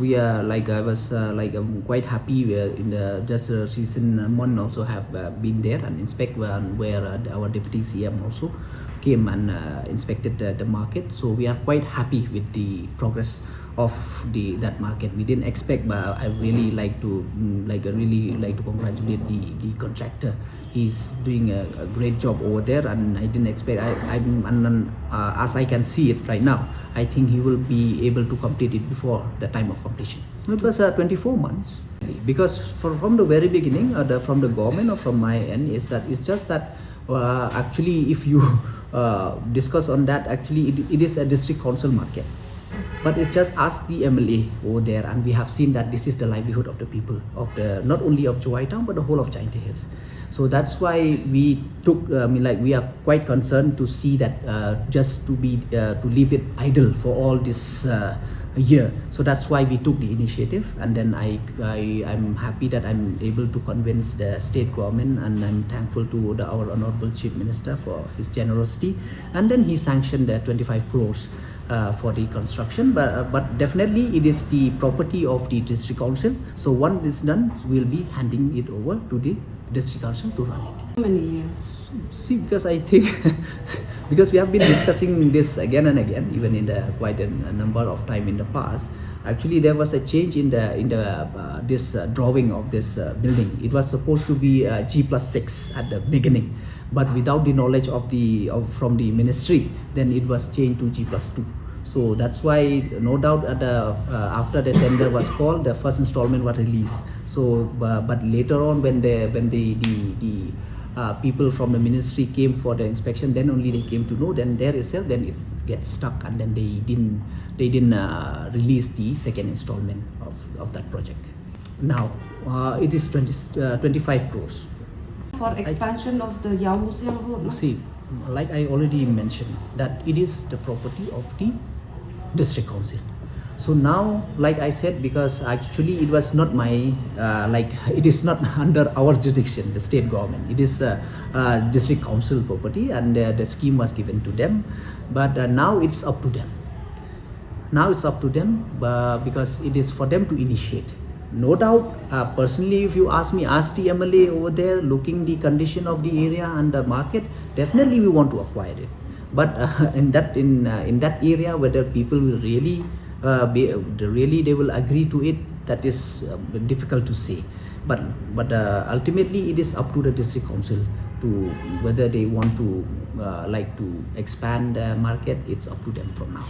we are like I was I'm quite happy in the just recent month also have been there and inspect where our deputy CM also came and inspected the market. So we are quite happy with the progress of that market. We didn't expect, but I really like to congratulate the contractor. He's doing a great job over there, and I didn't expect. As I can see it right now, I think he will be able to complete it before the time of completion. It was 24 months because from the very beginning, from the government or from my end, it's just that actually if you discuss on that, actually it is a district council market. But it's just us, the MLA over there, and we have seen that this is the livelihood of the people of not only of Jowai town but the whole of Jaintia Hills. So that's why we took. We are quite concerned to see that just to leave it idle for all this year. So that's why we took the initiative, and then I'm happy that I'm able to convince the state government, and I'm thankful to our honorable chief minister for his generosity, and then he sanctioned the 25 crores. For the construction, but definitely it is the property of the district council. So once it's done, we'll be handing it over to the district council to run it. How many years? See, because I think because we have been discussing this again and again, even in quite a number of time in the past. Actually, there was a change in this drawing of this building. It was supposed to be G+6 at the beginning, but without the knowledge from the ministry, then it was changed to G+2. So that's why, no doubt, after the tender was called, the first installment was released. So, but later on, when the people from the ministry came for the inspection, then only they came to know. Then there itself, then it gets stuck, and then they didn't release the second installment of that project. Now it is 25 crores. For expansion of the Ïawmusiang road, no? See, like I already mentioned, that it is the property of the district council. So now, like I said, because actually it was not my it is not under our jurisdiction, the state government. It is district council property, and the scheme was given to them. But now it's up to them. Now it's up to them because it is for them to initiate. No doubt, personally, if you ask me, ask the MLA over there, looking the condition of the area and the market, definitely we want to acquire it. But in that area, whether people will really they will agree to it, that is difficult to say. But ultimately, it is up to the district council to whether they want to to expand the market. It's up to them from now.